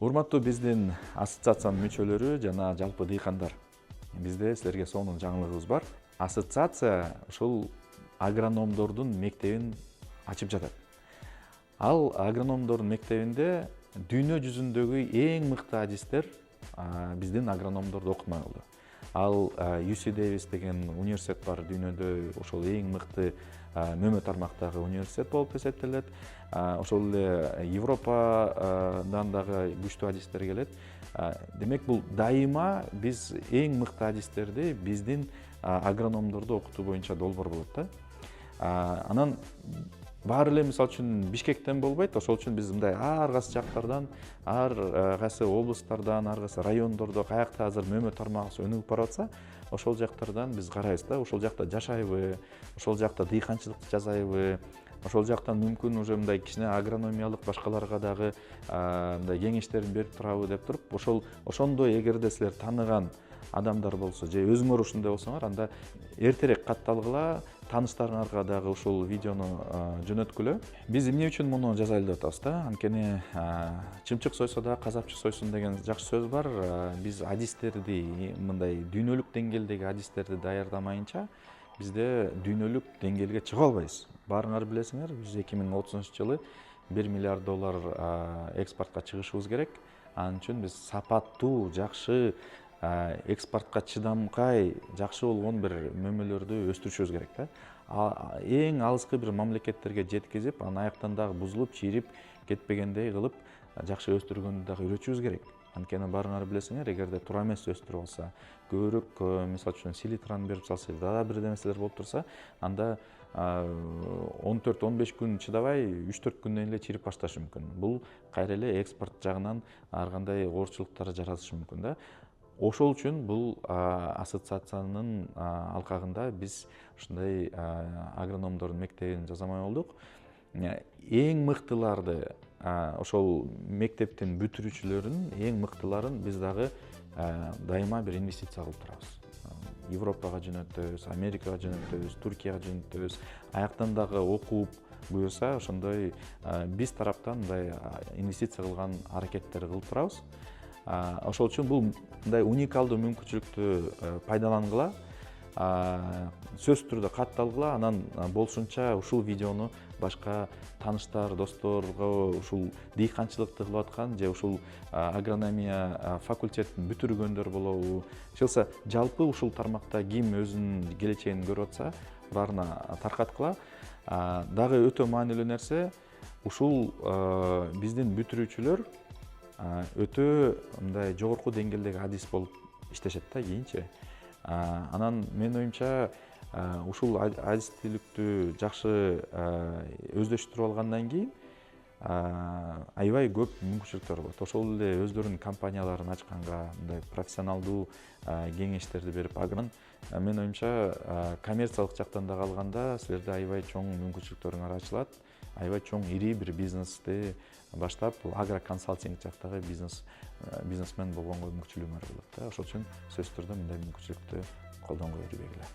Урматтуу биздин ассоциациянын мүчөлөрү жана жалпы дыйкандар. Бизде силерге сонун жаңылыгыбыз бар. Ассоциация ушул агрономдордун мектебин ачып жатат. Ал агрономдордун мектебинде дүйнө жүзүндөгү эң мыкты адистер биздин агрономдорду окутмай калды. Ал UC Davis деген университет бар дүйнөдө, ошол эң мыкты мөмө тармактагы университет болуп эсептелет. Ошол эле Европадан дагы күчтүү адистер келет. Демек бул дайыма биз эң мыкты адистерди биздин агрономдорду окутуу боюнча долбоор болот да. Анан баары эле мисалы үчүн Бишкектен болбойт, ошол үчүн биз мындай ар кайсы жактардан, ар кайсы облустардан, ар кайсы райондордо каякта азыр мөмө тармагыбыз өнүгүп барып атса, ошол жактардан биз карайбыз да, ошол жакта жашайбы, ошол жакта дыйканчылыкты жасайбы, ошол жактан мүмкүн уже мындай кичине агрономиялык башкаларга дагы мындай кеңештерин берип турабы деп туруп, ошондой эгерде силер тааныган адамдар болсо же өзүңөр ушундай болсоңор, анда эртерээк катталгыла, тааныштарыңарга дагы ушул видеону жөнөткүлө. Биз эмне үчүн муну жасайлы деп атабыз да? Анткени чымчык сойсо да казапчы сойсун деген жакшы сөз бар. Биз адистерди, мындай дүйнөлүк деңгээлдеги адистерди даярдамайынча бизде дүйнөлүк деңгээлге чыга албайбыз. Баарыңар билесиңер, биз 2030-жылы $1 миллиард экспортко чыгышыбыз керек. Анын үчүн биз сапаттуу, жакшы, экспортко чыдамкай, жакшы болгон бир мөмөлөрдү өстүрүшүбүз керек да. Эң алыскы бир мамлекеттерге жеткизип, анан аяктан дагы бузулуп, чийирип кетпегендей кылып, жакшы өстүргөндү дагы үйрөтүшүбүз керек. Анткени баарыңар билесиңер, эгерде туура эмес өстүрүп алса, көбүрөөк мисалы үчүн селитраны берип салса, дагы бир нерселер болуп турса, анда 14-15 күн чыдабай 3-4 күндөн эле чирип башташы мүмкүн. Бул кайра эле экспорт жагынан ар кандай оорчулуктар жаратышы мүмкүн да. Ошол үчүн бул ассоциациянын алкагында биз ушундай агрономдордун мектебин жасамай болдук. Эң мыктыларды, ошол мектептин бүтүрүүчүлөрүн, эң мыктыларын биз дагы дайыма бир инвестиция кылып турабыз. Европага жөнөтөбүз, Америкага жөнөтөбүз, Туркияга жөнөтөбүз. Аяктан дагы окуп буюрса, ошондой биз тараптан мындай инвестиция кылган аракеттер кылып турабыз. Ошол үчүн бул мындай уникалдуу мүмкүнчүлүктү пайдалангыла, сөзсүз түрдө катталгыла, анан болушунча ушул видеону башка тааныштар, досторго, ушул дыйканчылыкты кылып аткан же ушул агрономия факультетин бүтүргөндөр болобу, иши жалпы ушул тармакта ким өзүнүн келечегин көрүп атса, баарына таркаткыла. Дагы өтө маанилүү нерсе, ушул биздин бүтүрүүчүлөр өтө мындай жогорку деңгээлдеги адис болуп иштешет да кийинчи. Анан менин оюмча ушул адистүүлүктү жакшы өздөштүрүп алгандан кийин аябай көп мүмкүнчүлүктөр болот. Ошол эле өздөрүнүн компанияларын ачканга, мындай профессионалдуу кеңештерди берип, менин оюмча коммерциялык жактан да алганда силерде аябай чоң мүмкүнчүлүктөрүңөр ачылат. Аябай чоң ири бир бизнести баштап, агроконсалтинг жактагы бизнесмен болгонго мүмкүнчүлүгүңөр болот да. Ошол үчүн сөзсүз түрдө мындай мүмкүнчүлүктү колдонго бербегиле.